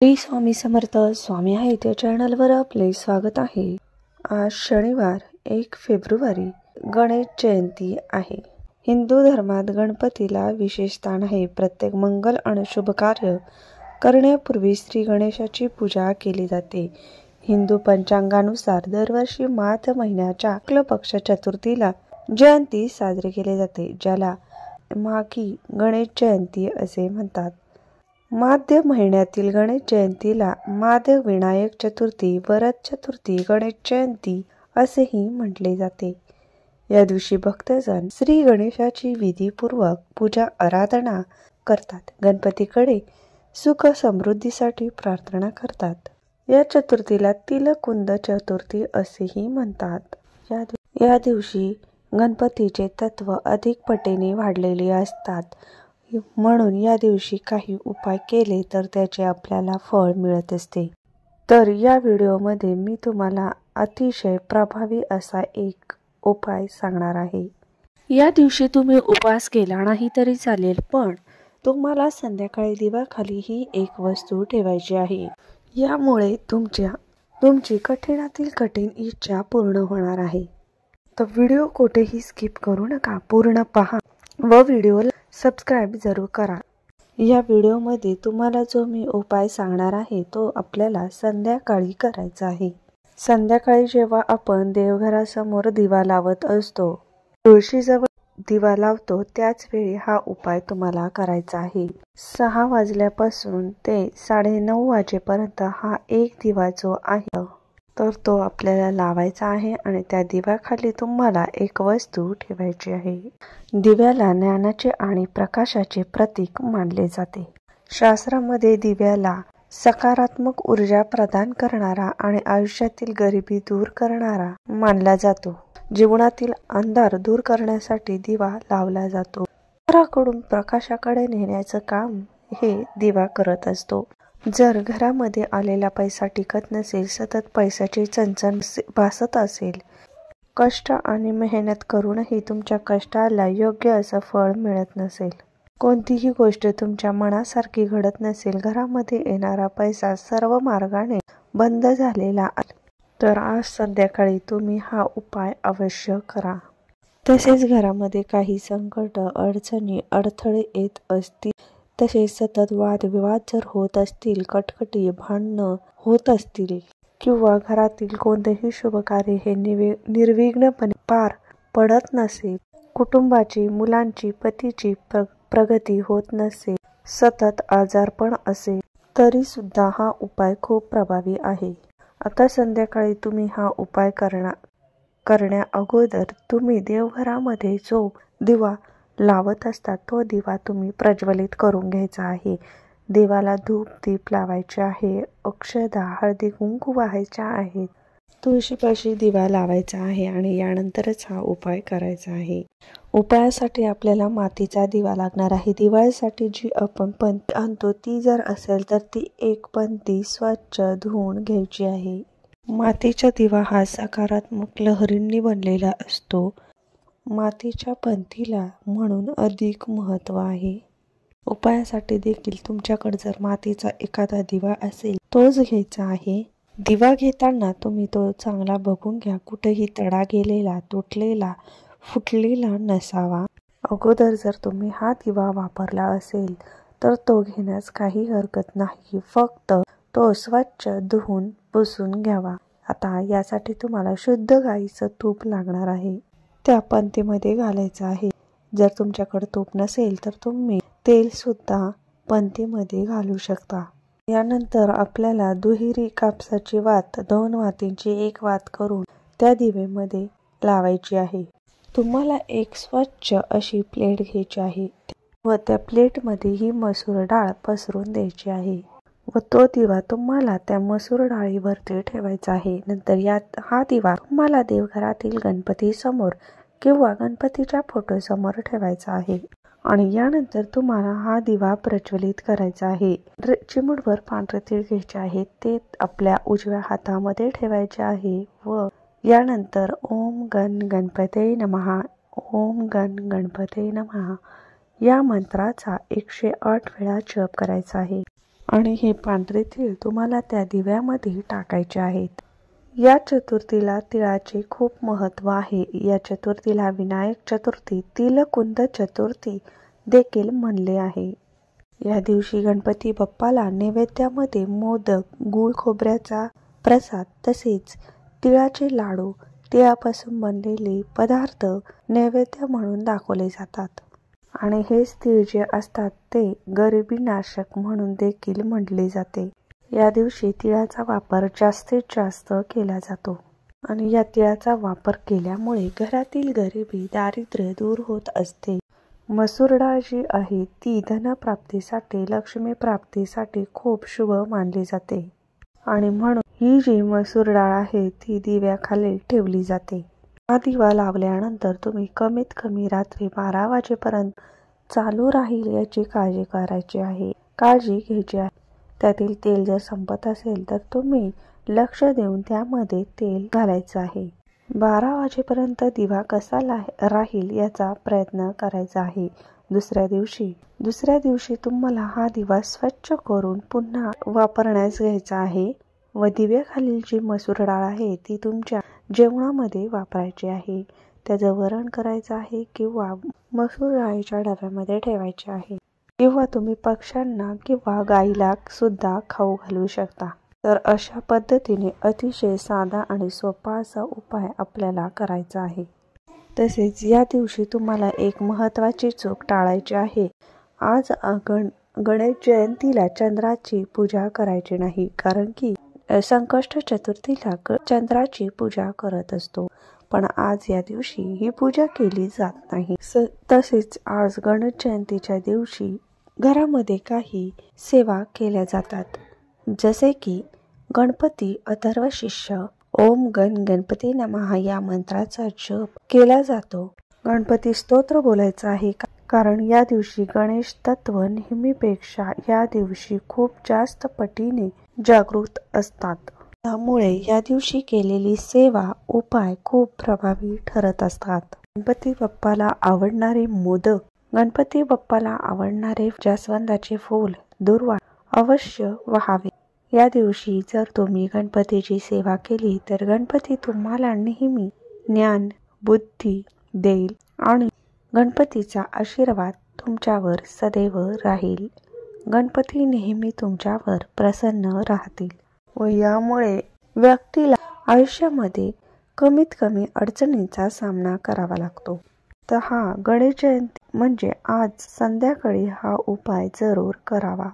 श्री स्वामी समर्थ स्वामी आहेत या चॅनलवर आपले स्वागत आहे। आज शनिवार 1 फेब्रुवारी गणेश जयंती आहे। हिंदू धर्मात गणपतीला विशेष स्थान आहे। प्रत्येक मंगल आणि शुभ कार्य करण्यापूर्वी श्री गणेशाची पूजा केली जाते। हिंदू पंचांगानुसार दरवर्षी माघ महिन्याच्या शुक्ल पक्ष चतुर्थीला जयंती साजरी केली जाते, ज्याला माघी गणेश जयंती असे म्हणतात। माघ महिन्यातील गणेश जयंतीला माघ विनायक चतुर्थी, वरद चतुर्थी, गणेश जयंती असेही म्हटले जाते। या दिवशी भक्तजन श्री गणेशाची विधीपूर्वक पूजा आराधना करतात, गणपतीकडे सुख समृद्धीसाठी प्रार्थना करतात। या चतुर्थीला तिलकुंद चतुर्थी असेही म्हणतात। या दिवशी गणपतीचे तत्व अधिक पटीने वाढलेले असतात, म्हणून या दिवशी काही उपाय केले तर त्याचे आपल्याला फळ मिळत असते। तर या व्हिडिओमध्ये मी तुम्हाला अतिशय प्रभावी असा एक उपाय सांगणार आहे। या दिवशी तुम्ही उपवास केला नाही तरी चालेल, पण तुम्हाला संध्याकाळी दिव्याखाली ही एक वस्तू ठेवायची आहे। यामुळे तुमची कठीणातील कठीण इच्छा पूर्ण होणार आहे। तर व्हिडिओ कुठेही स्किप करू नका, पूर्ण पहा व व्हिडिओला सबस्क्राइब जरूर करा। या व्हिडिओमध्ये तुम्हाला जो मी उपाय सांगणार आहे तो आपल्याला संध्याकाळी करायचा आहे। संध्याकाळी जेव्हा आपण देवघरासमोर दिवा लावत असतो, तुळशीजवळ दिवा लावतो, त्याच वेळी हा उपाय तुम्हाला करायचा आहे। 6 वाजल्यापासून ते 9:30 वाजेपर्यंत हा एक दिवा जो आहे तर तो आपल्याला लावायचा आहे आणि त्या दिव्याखाली तुम्हाला एक वस्तू ठेवायची आहे। दिव्याला ज्ञानाचे आणि प्रकाशाचे प्रतीक मानले जाते। शास्त्रामध्ये दिव्याला सकारात्मक ऊर्जा प्रदान करणारा आणि आयुष्यातील गरिबी दूर करणारा मानला जातो। जीवनातील अंधार दूर करण्यासाठी दिवा लावला जातो। घराकडून प्रकाशाकडे नेण्याचं काम हे दिवा करत असतो। जर घरामध्ये आलेला पैसा टिकत नसेल, सतत पैशाची चणचण भासत असेल, कष्ट आणि मेहनत करूनही तुमच्या कष्टाला योग्य असं फळ मिळत नसेल, कोणतीही गोष्ट तुमच्या मनासारखी घडत नसेल, घरामध्ये येणारा पैसा सर्व मार्गाने बंद झालेला तर आज संध्याकाळी तुम्ही हा उपाय अवश्य करा। तसेच घरामध्ये काही संकट, अडचणी, अडथळे येत असतील, तसेच सतत वादविवाद जर होत असतील, कटकटी, भांडणं होत असतील किंवा घरातील कोणतेही शुभ कार्य हे निर्विघ्नपणे पार पडत नसेल, कुटुंबाची, मुलांची, पतीची प्रगती होत नसेल, सतत आजारपण असेल, तरी सुद्धा हा उपाय खूप प्रभावी आहे। आता संध्याकाळी तुम्ही हा उपाय करण्या अगोदर तुम्ही देवघरामध्ये जो दिवा लावत असतात तो दिवा तुम्ही प्रज्वलित करून घ्यायचा आहे। देवाला धूप दीप लावायचे आहे, अक्षदा, हळदी कुंकू वाहायच्या आहेत, तुळशीपाशी दिवा लावायचा आहे आणि यानंतरच हा उपाय करायचा आहे। उपायासाठी आपल्याला मातीचा दिवा लागणार आहे। दिवाळीसाठी जी आपण पंती आणतो ती जर असेल तर ती एक पंती स्वच्छ धुवून घ्यायची आहे। मातीचा दिवा हा सकारात्मक लहरींनी बनलेला असतो। मातीच्या पंथीला म्हणून अधिक महत्त्व आहे। उपायासाठी देखील तुमच्याकडे जर मातीचा एखादा दिवा असेल तोच घ्यायचा आहे। दिवा घेताना तुम्ही तो चांगला बघून घ्या, कुठेही तडा गेलेला, तुटलेला, फुटलेला नसावा। अगोदर जर तुम्ही हा दिवा वापरला असेल तर तो घेण्यास काही हरकत नाही, फक्त तो स्वच्छ धुवून पुसून घ्यावा। आता यासाठी तुम्हाला शुद्ध गाईचं तूप लागणार आहे, त्या पंतीमध्ये घालायचं आहे। जर तुमच्याकडे तूप नसेल तर तुम्ही तेल सुद्धा पंतीमध्ये घालू शकता। यानंतर आपल्याला दुहेरी कापसाची वात 2 वातींची एक वात करून त्या दिवेमध्ये लावायची आहे। तुम्हाला एक स्वच्छ अशी प्लेट घ्यायची आहे व त्या प्लेटमध्ये ही मसूर डाळ पसरून द्यायची आहे व तो दिवा तुम्हाला त्या मसूर डाळीवरती ठेवायचा आहे। नंतर हा दिवा तुम्हाला देवघरातील गणपती समोर किंवा गणपतीच्या फोटो समोर ठेवायचा आहे आणि यानंतर तुम्हाला हा दिवा प्रज्वलित करायचा आहे। चिमूटभर पांढरे तीळ घ्यायचे आहे, ते आपल्या उजव्या हातामध्ये ठेवायचे आहे व यानंतर ओम गण गणपते नमः, ओम गण गणपते नमः या मंत्राचा 108 वेळा जप करायचा आहे। आणि हे पांढरे तीळ तुम्हाला त्या दिव्यामध्ये टाकायचे आहेत। या चतुर्थीला तिळाचे खूप महत्त्व आहे। या चतुर्थीला विनायक चतुर्थी, तिलकुंद चतुर्थी देखील म्हणले आहे। या दिवशी गणपती बाप्पाला नैवेद्यामध्ये मोदक, गूळ खोबऱ्याचा प्रसाद तसेच तिळाचे लाडू, तिळापासून बनलेले पदार्थ नैवेद्य म्हणून दाखवले जातात। आणि हेच तीळ जे असतात ते गरिबी नाशक म्हणून देखील म्हटले जाते। या दिवशी तिळाचा वापर जास्तीत जास्त केला जातो आणि या तिळाचा वापर केल्यामुळे घरातील गरिबी, दारिद्र्य दूर होत असते। मसूर डाळ जी आहे ती धनप्राप्तीसाठी, लक्ष्मी प्राप्तीसाठी खूप शुभ मानली जाते आणि म्हणून ही जी मसूर डाळ आहे ती दिव्याखाली ठेवली जाते। हा दिवा लावल्यानंतर तुम्ही कमीत कमी रात्री 12 वाजेपर्यंत चालू राहील याची काळजी करायची आहे, काळजी घ्यायची आहे। त्यातील तेल जर संपत असेल तर तुम्ही लक्ष देऊन त्यामध्ये तेल घालायचं आहे। 12 वाजेपर्यंत दिवा कसा राहील याचा प्रयत्न करायचा आहे। दुसऱ्या दिवशी तुम्हाला हा दिवा स्वच्छ करून पुन्हा वापरण्यास घ्यायचा आहे व दिव्याखालील जी मसूर डाळ आहे ती तुमच्या जेवणामध्ये वापरायची आहे। त्याचं वरण करायचं आहे किंवा मसूर डाळीच्या डब्यामध्ये ठेवायचे आहे किंवा तुम्ही पक्ष्यांना किंवा गाईला सुद्धा खाऊ घालू शकता। तर अशा पद्धतीने अतिशय साधा आणि सोपा असा उपाय आपल्याला करायचा आहे। तसेच या दिवशी तुम्हाला एक महत्त्वाची चूक टाळायची आहे। आज गणेश जयंतीला चंद्राची पूजा करायची नाही, कारण की संकष्ट चतुर्थीला चंद्राची पूजा करत असतो, पण आज या दिवशी ही पूजा केली जात नाही। तसेच आज गणेश जयंतीच्या दिवशी घरामध्ये काही सेवा केल्या जातात, जसे की गणपती अथर्वशीर्ष, ओम गण गणपती नमः या मंत्राचा जप केला जातो। गणपती स्तोत्र बोलायचं आहे, कारण या दिवशी गणेश तत्व नेहमीपेक्षा या दिवशी खूप जास्त पटीने जागृत असतात। त्यामुळे या दिवशी केलेली सेवा, उपाय खूप प्रभावी ठरत असतात। गणपती बाप्पाला आवडणारे मोदक, गणपती बाप्पाला आवडणारे जास्वंदाचे फूल, दुर्वा अवश्य व्हावे। या दिवशी जर तुम्ही गणपतीची सेवा केली तर गणपती तुम्हाला नेहमी ज्ञान, बुद्धी देईल आणि गणपतीचा आशीर्वाद तुमच्यावर सदैव राहील। गणपती नेहमी तुमच्यावर प्रसन्न राहतील व यामुळे व्यक्तीला आयुष्यामध्ये कमीत कमी अडचणींचा सामना करावा लागतो। तर हा गणेश जयंती म्हणजे आज संध्याकाळी हा उपाय जरूर करावा।